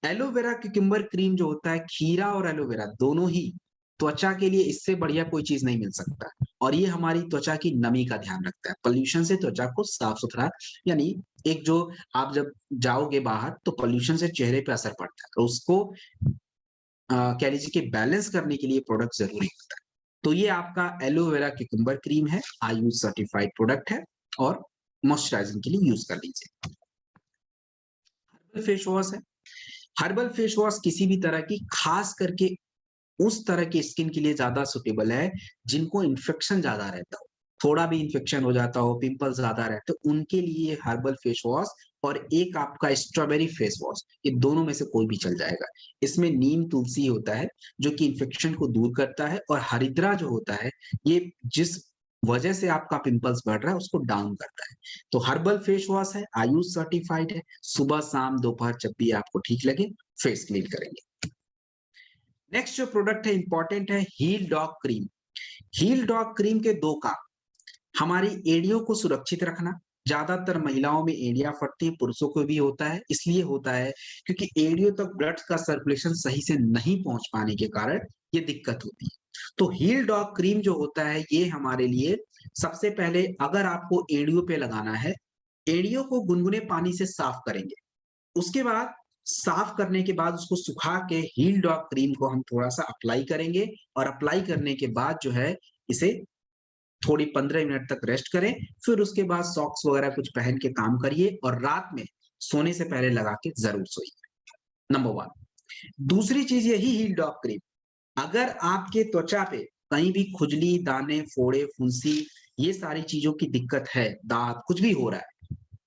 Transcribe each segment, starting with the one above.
Aloe vera cucumber cream जो होता है, खीरा और एलोवेरा दोनों ही त्वचा के लिए इससे बढ़िया कोई चीज नहीं मिल सकता। और ये हमारी त्वचा की नमी का ध्यान रखता है, पॉल्यूशन से त्वचा को साफ सुथरा, यानी एक जो आप जब जाओगे बाहर तो पॉल्यूशन से चेहरे पे असर पड़ता है, तो उसको कह लीजिए कि बैलेंस करने के लिए प्रोडक्ट जरूरी होता है। तो ये आपका एलोवेरा क्यूकम्बर क्रीम है, आयुष सर्टिफाइड प्रोडक्ट है और मॉइस्चराइजिंग के लिए यूज कर लीजिए। फेस वॉश है। हर्बल फेस वॉश किसी भी तरह की, खास करके उस तरह की स्किन के लिए ज्यादा सुटेबल है जिनको इन्फेक्शन ज्यादा रहता हो, थोड़ा भी इन्फेक्शन हो जाता हो, पिंपल्स ज्यादा रहते हो, उनके लिए हर्बल फेस वॉश और एक आपका स्ट्रॉबेरी फेस वॉश, ये दोनों में से कोई भी चल जाएगा। इसमें नीम तुलसी होता है जो कि इन्फेक्शन को दूर करता है, और हरिद्रा जो होता है ये जिस वजह से आपका पिंपल्स बढ़ रहा है उसको डाउन करता है। तो हर्बल फेस वॉश है, आयुष सर्टिफाइड है, सुबह शाम दोपहर जब भी आपको ठीक लगे फेस क्लीन करेंगे। नेक्स्ट जो प्रोडक्ट है इंपॉर्टेंट है, heel dog cream. Heel dog cream के दो काम, हमारी एड़ियों को सुरक्षित रखना। ज्यादातर महिलाओं में एड़ियां फटती है, पुरुषों को भी होता है, इसलिए होता है क्योंकि एड़ियों तक ब्लड का सर्कुलेशन सही से नहीं पहुंच पाने के कारण ये दिक्कत होती है। तो हील डॉग क्रीम जो होता है ये हमारे लिए, सबसे पहले अगर आपको एड़ियों पे लगाना है, एड़ियों को गुनगुने पानी से साफ करेंगे, उसके बाद साफ करने के बाद उसको सुखा के हील डॉग क्रीम को हम थोड़ा सा अप्लाई करेंगे, और अप्लाई करने के बाद जो है इसे थोड़ी 15 मिनट तक रेस्ट करें, फिर उसके बाद सॉक्स वगैरह कुछ पहन के काम करिए, और रात में सोने से पहले लगा के जरूर सोइए। Number one. दूसरी चीज यही हील डॉग क्रीम, अगर आपके त्वचा पे कहीं भी खुजली, दाने, फोड़े, फुंसी, ये सारी चीजों की दिक्कत है, दाग कुछ भी हो रहा है,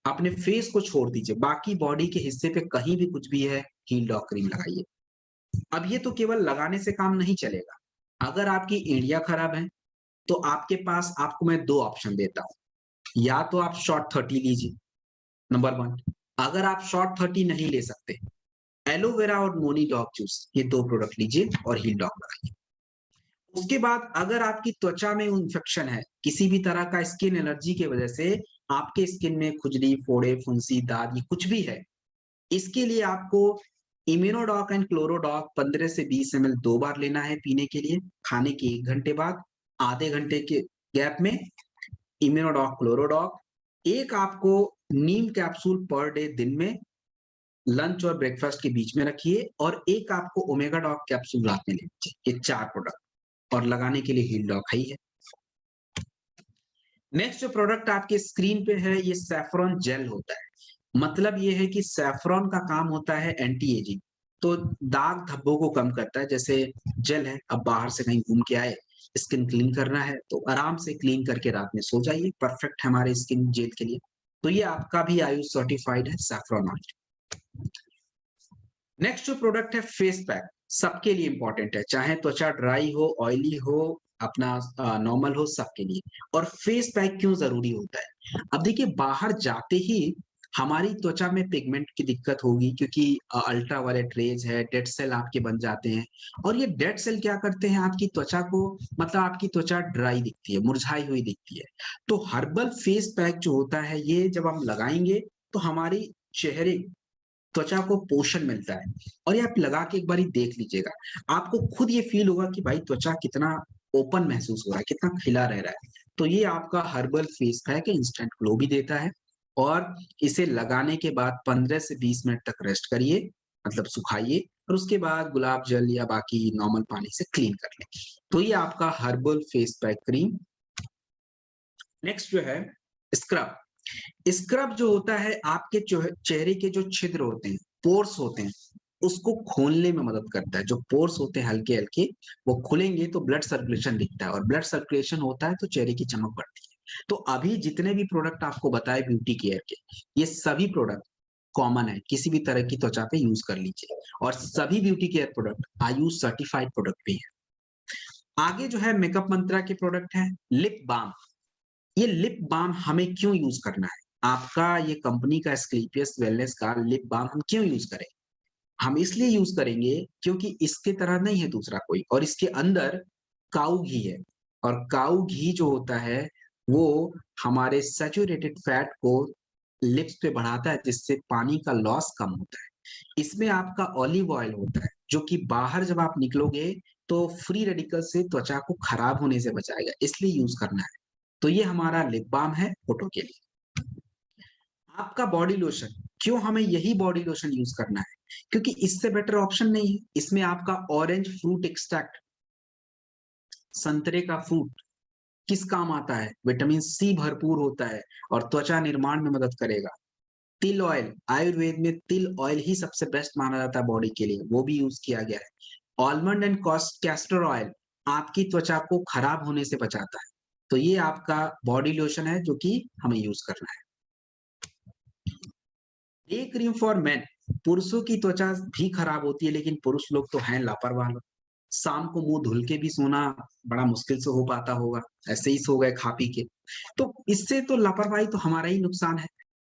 अपने फेस को छोड़ दीजिए, बाकी बॉडी के हिस्से पे कहीं भी कुछ भी है, हील डॉग क्रीम लगाइए। अब ये तो केवल लगाने से काम नहीं चलेगा, अगर आपकी एड़ियां खराब है तो आपके पास, आपको मैं दो ऑप्शन देता हूं, या तो आप शॉर्ट 30 लीजिए, नंबर वन। अगर आप शॉर्ट 30 नहीं ले सकते, एलोवेरा और मोनी डॉग जूस, ये दो प्रोडक्ट लीजिए और हील डॉग लगाइए। उसके बाद अगर आपकी त्वचा में इन्फेक्शन है, किसी भी तरह का स्किन एलर्जी की वजह से आपके स्किन में खुजली, फोड़े, फुंसी, दाग, ये कुछ भी है, इसके लिए आपको इम्यूनोडॉक एंड क्लोरोडॉक 15 से 20 ml 2 बार लेना है पीने के लिए, खाने के 1 घंटे बाद, आधे घंटे के गैप में इम्यूनोडॉक क्लोरोडॉक। एक आपको नीम कैप्सूल पर डे दिन में लंच और ब्रेकफास्ट के बीच में रखिए, और एक आपको ओमेगा डॉक कैप्सूल रात में ले लीजिए। ये 4 प्रोडक्ट, और लगाने के लिए हील डॉक है ही है। नेक्स्ट जो प्रोडक्ट आपके स्क्रीन पे है ये सैफरॉन जेल होता है। मतलब ये है कि सैफरॉन का काम होता है एंटी एजिंग, तो दाग धब्बों को कम करता है। जैसे जेल है, अब बाहर से कहीं घूम के आए, स्किन क्लीन करना है तो आराम से क्लीन करके रात में सो जाइए, परफेक्ट है हमारे स्किन जेल के लिए। तो ये आपका भी आयुष सर्टिफाइड है, सैफरॉन ऑयल। नेक्स्ट जो प्रोडक्ट है फेस पैक, सबके लिए इंपॉर्टेंट है, चाहे त्वचा ड्राई हो, ऑयली हो, अपना नॉर्मल हो, सबके लिए। और फेस पैक क्यों जरूरी होता है, अब देखिए बाहर जाते ही हमारी त्वचा में पिगमेंट की दिक्कत होगी, क्योंकि अल्ट्रा वायलेट रेज है, डेड सेल आपके बन जाते हैं, और ये डेड सेल क्या करते हैं आपकी त्वचा को, मतलब आपकी त्वचा ड्राई दिखती है, मुरझाई हुई दिखती है। तो हर्बल फेस पैक जो होता है ये जब हम लगाएंगे तो हमारी चेहरे, त्वचा को पोषण मिलता है। और ये आप लगा के एक बारी देख लीजिएगा, आपको खुद ये फील होगा कि भाई त्वचा कितना ओपन महसूस हो रहा है, कितना खिला रह रहा है। तो ये आपका हर्बल फेस पैक है, इंस्टेंट ग्लो भी देता है। और इसे लगाने के बाद 15 से 20 मिनट तक रेस्ट करिए, मतलब सुखाइए, और उसके बाद गुलाब जल या बाकी नॉर्मल पानी से क्लीन कर लें। तो ये आपका herbal face pack cream. Next जो है स्क्रब। स्क्रब जो होता है आपके चेहरे के जो छिद्र होते हैं, पोर्स होते हैं, उसको खोलने में मदद करता है। जो पोर्स होते हैं हल्के हल्के, वो खुलेंगे तो ब्लड सर्कुलेशन दिखता है, और ब्लड सर्कुलेशन होता है तो चेहरे की चमक बढ़ती है। तो अभी जितने भी प्रोडक्ट आपको बताए ब्यूटी केयर के, ये सभी प्रोडक्ट कॉमन है, किसी भी तरह की त्वचा पे यूज कर लीजिए, और सभी beauty care product Ayush certified product भी है। आगे जो है मेकअप मंत्रा के प्रोडक्ट है, लिप बाम। ये लिप बाम हमें क्यों यूज करना है, आपका ये कंपनी का स्क्लीपियस वेलनेस का लिप बाम हम क्यों यूज करें, हम इसलिए यूज करेंगे क्योंकि इसके तरह नहीं है दूसरा कोई, और इसके अंदर काऊ घी है। और काऊ घी जो होता है वो हमारे सैचुरेटेड फैट को लिप्स पे बढ़ाता है, जिससे पानी का लॉस कम होता है। इसमें आपका ऑलिव ऑयल होता है, जो कि बाहर जब आप निकलोगे तो फ्री रेडिकल से त्वचा को खराब होने से बचाएगा, इसलिए यूज़ करना है। तो ये हमारा लिप बाल्म है फोटो के लिए। आपका बॉडी लोशन, क्यों हमें यही बॉडी लोशन यूज़ करना है? क्योंकि इससे बेटर ऑप्शन नहीं है। इसमें आपका ऑरेंज फ्रूट एक्सट्रैक्ट, संतरे का फ्रूट किस काम आता है? विटामिन सी भरपूर होता है और त्वचा निर्माण में मदद करेगा। तिल ऑयल, आयुर्वेद में तिल ऑयल ही सबसे बेस्ट माना जाता है बॉडी के लिए, वो भी यूज़ किया गया है। आलमंड एंड कैस्टर ऑयल आपकी त्वचा को खराब होने से बचाता है। तो ये आपका बॉडी लोशन है जो कि हमें यूज़ करना है। डे क्रीम फॉर मेन, पुरुषों की त्वचा भी खराब होती है, लेकिन पुरुष लोग तो हैं लापरवाह लोग। शाम को मुँह धुल के भी सोना बड़ा मुश्किल से हो पाता होगा, ऐसे ही सो गए खा पी के। तो इससे तो लापरवाही तो हमारा ही नुकसान है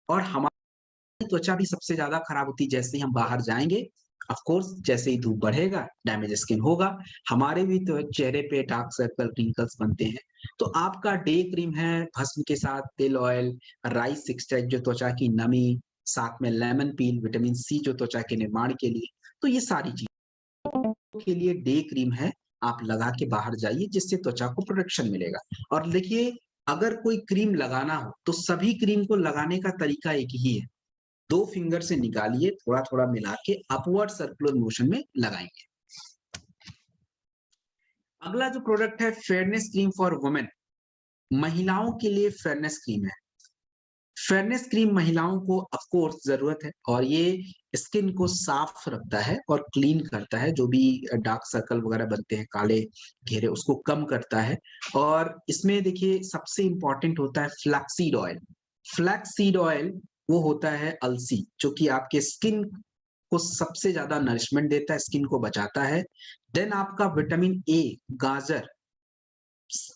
और हमारी त्वचा भी सबसे ज़्यादा खराब होती है जैसे ही हम बाहर जाएँगे। ऑफ कोर्स जैसे ही धूप बढ़ेगा, डैमेज स्किन होगा, हमारे भी तो चेहरे पे डार्क सर्कल, रिंकल्स बनते हैं। तो आपका डे क्रीम है भस्म के साथ तिल ऑयल, राइस एक्सट्रैक्ट जो त्वचा की नमी, साथ में लेमन पील, विटामिन सी जो त्वचा के निर्माण के लिए, तो ये सारी चीज़ों के लिए डे क्रीम है, आप लगा के बाहर जाइए जिससे त्वचा को प्रोटेक्शन मिलेगा। और देखिए, अगर कोई क्रीम लगाना हो, तो सभी क्रीम को लगाने का तरीका एक ही है। 2 फिंगर से निकालिए, थोड़ा-थोड़ा मिला के अपवर्ड सर्कुलर मोशन में लगाएँगे। अगला जो प्रोडक्ट है फेयरनेस क्रीम फॉर वुमेन, महिलाओं के लिए फेयरनेस क्रीम है। फेयरनेस क्रीम महिलाओं को ऑफ कोर्स ज़रूरत है और ये स्किन को साफ रखता है और क्लीन करता है, जो भी डार्क सर्कल वगैरह बनते हैं, काले घेरे उसको कम करता है। और इसमें देखिए सबसे इम्पोर्टेंट होता है फ्लैक्ससीड ऑयल। फ्लैक्ससीड ऑयल वो होता है अलसी, जो कि आपके स्किन को सबसे ज़्यादा नरिशमेंट देता है, स्किन को बचाता है। देन आपका विटामिन ए, गाजर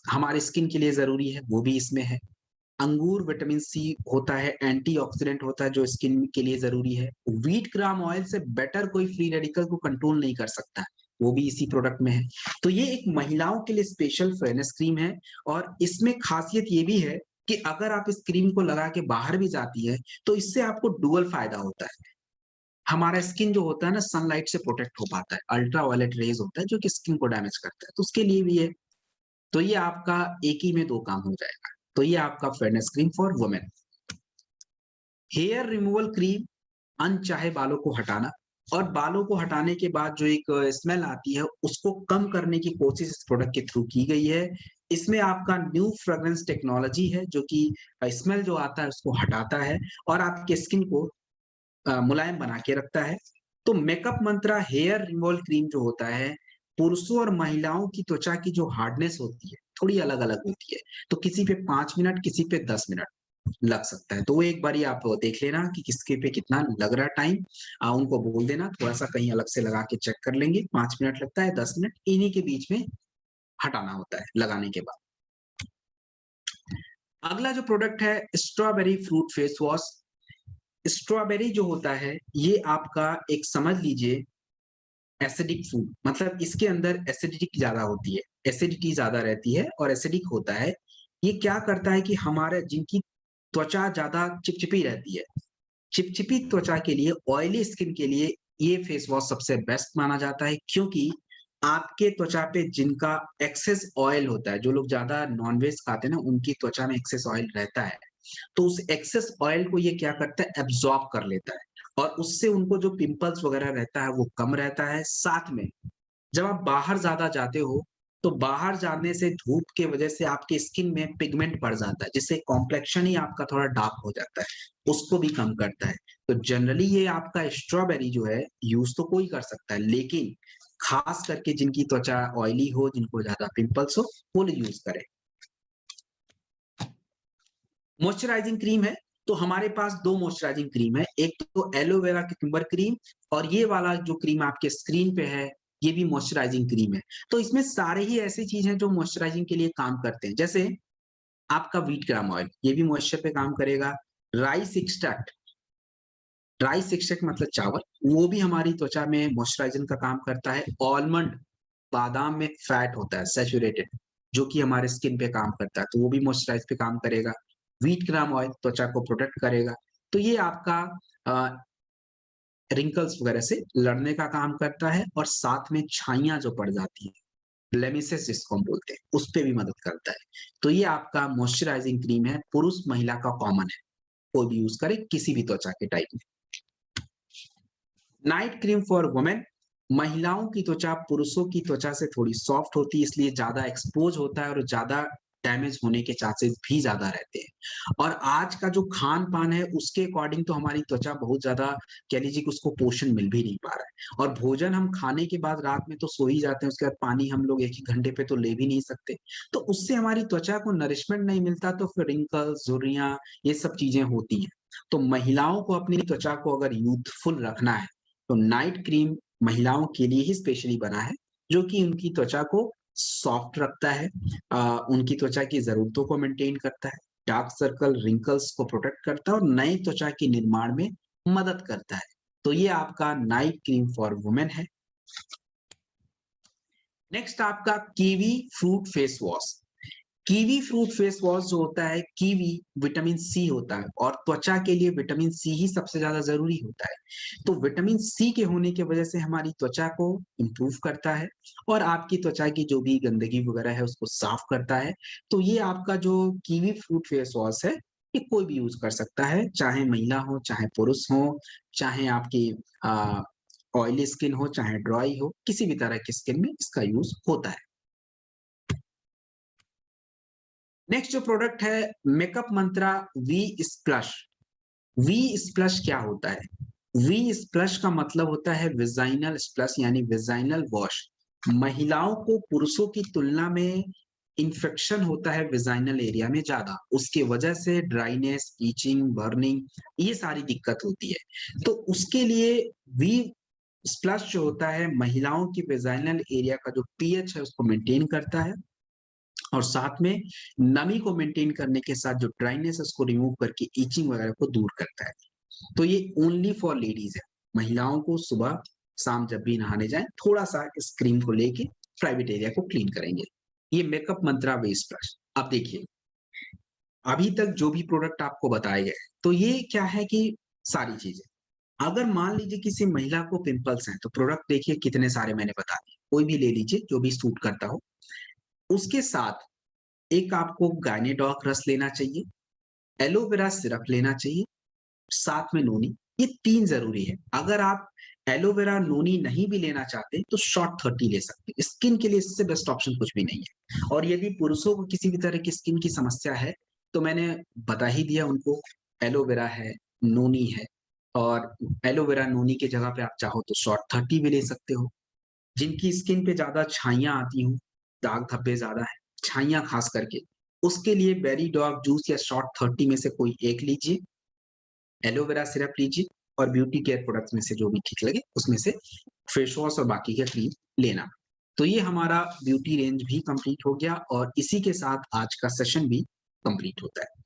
हमारे स्किन के लिए ज़रूरी है, वो भी इसमें है। अंगूर विटामिन सी होता है, एंटीऑक्सीडेंट होता है जो स्किन के लिए ज़रूरी है। व्हीट ग्राम ऑयल से बेटर कोई फ्री रेडिकल को कंट्रोल नहीं कर सकता है, वो भी इसी प्रोडक्ट में है। तो ये एक महिलाओं के लिए स्पेशल फेयरनेस क्रीम है और इसमें खासियत ये भी है कि अगर आप इस क्रीम को लगा के बाहर भी जाती हैं, तो इससे आपको डुअल फ़ायदा होता है। हमारा स्किन जो होता है ना सनलाइट से प्रोटेक्ट हो पाता है, अल्ट्रावायलेट रेज़ होता है जो कि स्किन को डैमेज करता है, तो उसके लिए भी है। तो ये आपका एक ही में 2 काम हो जाएगा। तो ये आपका fairness cream for women. Hair removal cream, अनचाहे बालों को हटाना और बालों को हटाने के बाद जो एक स्मेल आती है, उसको कम करने की कोशिश इस प्रोडक्ट के थ्रू की गई है। इसमें आपका न्यू फ्रेग्रेंस टेक्नोलॉजी है जो कि स्मेल जो आता है उसको हटाता है और आपके स्किन को मुलायम बना के रखता है। तो मेकअप मंत्रा हेयर रिमूवल क्रीम जो होता है, पुरुषों और महिलाओं की त्वचा की जो हार्डनेस होती है, थोड़ी अलग-अलग होती है। तो किसी पे 5 मिनट, किसी पे 10 मिनट लग सकता है। तो वो एक बारी आप देख लेना कि किसके पे कितना लग रहा है टाइम। उनको बोल देना थोड़ा-सा कहीं अलग से लगा के चेक कर लेंगे, 5 मिनट लगता है, 10 मिनट, इन्हीं के बीच में हटाना होता है लगाने के बाद। अगला जो प्रोडक्ट है strawberry fruit face wash. Strawberry जो होता है, ये आपका एक समझ लीजिए एसिडिक फूड, मतलब इसके अंदर एसिडिटी ज़्यादा होती है, एसिडिटी ज़्यादा रहती है और एसिडिक होता है। ये क्या करता है कि हमारे जिनकी त्वचा ज़्यादा चिपचिपी रहती है, चिपचिपी त्वचा के लिए, ऑयली स्किन के लिए ये फेस वॉश सबसे बेस्ट माना जाता है क्योंकि आपके त्वचा पे जिनका एक्सेस ऑयल होता है, जो लोग ज़्यादा नॉन-वेज खाते हैं ना, उनकी त्वचा में एक्सेस ऑयल रहता है। तो उस एक्सेस ऑयल को ये क्या करता है एब्ज़ॉर्ब कर लेता है और उससे उनको जो पिंपल्स वगैरह रहता है वो कम रहता है। साथ में जब आप बाहर ज़्यादा जाते हो, तो बाहर जाने से धूप के वजह से आपकी स्किन में पिगमेंट बढ़ जाता है, जिससे कॉम्प्लेक्शन ही आपका थोड़ा डार्क हो जाता है, उसको भी कम करता है। तो जनरली ये आपका स्ट्रॉबेरी जो है यूज़ तो कोई कर सकता है, लेकिन खास करके जिनकी त्वचा ऑयली हो, जिनको ज़्यादा पिंपल्स हो, वो लोग यूज़ करें। मॉइस्चराइजिंग क्रीम है, तो हमारे पास 2 मॉइस्चराइजिंग क्रीम है, एक तो एलोवेरा क्यूकम्बर क्रीम और ये वाला जो क्रीम आपके स्क्रीन पे है, ये भी मॉइस्चराइजिंग क्रीम है। तो इसमें सारे ही ऐसी चीज़ हैं जो मॉइस्चराइजिंग के लिए काम करते हैं। जैसे आपका व्हीट ग्राम ऑयल, ये भी मॉइस्चर पे काम करेगा। राइस एक्सट्रैक्ट, राइस एक्सट्रैक्ट मतलब चावल, वो भी हमारी त्वचा में मॉइस्चराइजिंग का काम करता है। आलमंड, बादाम में फैट होता है सैचुरेटेड, जो कि हमारे स्किन पे काम करता है, तो वो भी मॉइस्चराइज़ पे काम करेगा। व्हीट ग्राम ऑयल त्वचा को प्रोटेक्ट करेगा। तो ये आपका अ, रिंकल्स वगैरह से लड़ने का काम करता है और साथ में छाइयाँ जो पड़ जाती है, ब्लेमिसेस जिसको हम बोलते हैं, उस पे भी मदद करता है। तो ये आपका मॉइस्चराइजिंग क्रीम है, पुरुष महिला का कॉमन है, कोई भी यूज़ करे किसी भी त्वचा के टाइप में। नाइट क्रीम फॉर वुमेन, महिलाओं की त्वचा पुरुषों की त्वचा से थोड़ी सॉफ्ट होती है, इसलिए ज़्यादा एक्सपोज़ होता है और ज़्यादा डैमेज होने के चांसेस भी ज़्यादा रहते हैं। और आज का जो खान-पान है उसके अकॉर्डिंग तो हमारी त्वचा बहुत ज़्यादा कह लीजिए कि उसको पोषण मिल भी नहीं पा रहा है। और भोजन हम खाने के बाद रात में तो सो ही जाते हैं, उसके बाद पानी हम लोग 1-1 घंटे पे तो ले भी नहीं सकते। तो उससे हमारी त्वचा को नरिशमेंट नहीं मिलता तो फिर रिंकल्स, झुर्रियाँ ये सब चीज़ें होती हैं। तो महिलाओं को अपनी त्वचा को अगर यूथफुल रखना है तो नाइट क्रीम महिलाओं के लिए ही स्पेशली बना है, जो कि उनकी त्वचा को सॉफ्ट रखता है, उनकी त्वचा की ज़रूरतों को मेंटेन करता है, डार्क सर्कल, रिंकल्स को प्रोटेक्ट करता है और नई त्वचा के निर्माण में मदद करता है। तो ये आपका नाइट क्रीम फॉर वुमेन है। नेक्स्ट आपका kiwi fruit face wash. Kiwi fruit face wash जो होता है, कीवी विटामिन सी होता है और त्वचा के लिए विटामिन सी ही सबसे ज़्यादा ज़रूरी होता है। तो विटामिन सी के होने की वजह से हमारी त्वचा को इम्प्रूव करता है और आपकी त्वचा की जो भी गंदगी वगैरह है उसको साफ करता है। तो ये आपका जो कीवी फ्रूट फेस वॉश है, ये कोई भी यूज़ कर सकता है, चाहे महिला हो, चाहे पुरुष हो, चाहे आपकी अ, ऑयली स्किन हो, चाहे ड्राई हो, किसी भी तरह की स्किन में इसका यूज़ होता है। नेक्स्ट जो प्रोडक्ट है मेकअप मंत्रा वी स्प्लश। वी स्प्लश क्या होता है? वी स्प्लश का मतलब होता है वेजाइनल स्प्लश यानी वेजाइनल वॉश। महिलाओं को पुरुषों की तुलना में इन्फेक्शन होता है वेजाइनल एरिया में ज्यादा, उसके वजह से ड्राइनेस, ईचिंग, बर्निंग ये सारी दिक्कत होती है। तो उसके लिए वी स्प्लश जो होता है महिलाओं की वेजाइनल एरिया का जो पीएच है उसको मेंटेन करता है और साथ में नमी को मेंटेन करने के साथ जो ड्राइनेस है उसको रिमूव करके इचिंग वगैरह को दूर करता है। तो ये ओनली फॉर लेडीज है। महिलाओं को सुबह शाम जब भी नहाने जाएं थोड़ा सा इस क्रीम को लेके प्राइवेट एरिया को क्लीन करेंगे। ये मेकअप मंत्रा वेस्ट ब्रश। अब देखिए अभी तक जो भी प्रोडक्ट आपको बताए गए तो ये क्या है कि सारी चीजें, अगर मान लीजिए किसी महिला को पिंपल्स हैं तो प्रोडक्ट देखिए कितने सारे मैंने बता दिए, कोई भी ले लीजिए जो भी सूट करता हो। उसके साथ एक आपको गायनेडॉक रस लेना चाहिए, एलोवेरा सिरप लेना चाहिए, साथ में नोनी, ये 3 ज़रूरी है। अगर आप एलोवेरा, नोनी नहीं भी लेना चाहते, तो शॉर्ट 30 ले सकते हैं। स्किन के लिए इससे बेस्ट ऑप्शन कुछ भी नहीं है। और यदि पुरुषों को किसी भी तरह की स्किन की समस्या है, तो मैंने बता ही दिया उनको, एलोवेरा है, नोनी है और एलोवेरा, नोनी की जगह पे आप चाहो तो शॉर्ट 30 भी ले सकते हो। जिनकी स्किन पे ज़्यादा छाइयाँ आती हों, दाग धब्बे ज़्यादा हैं, छाइयाँ खास करके, उसके लिए बेरी डॉग जूस या शॉर्ट 30 में से कोई एक लीजिए, एलोवेरा सिरप लीजिए और ब्यूटी केयर प्रोडक्ट्स में से जो भी ठीक लगे उसमें से फेस वॉश और बाकी का क्रीम लेना। तो ये हमारा ब्यूटी रेंज भी कंप्लीट हो गया और इसी के साथ आज का सेशन भी कंप्लीट होता है।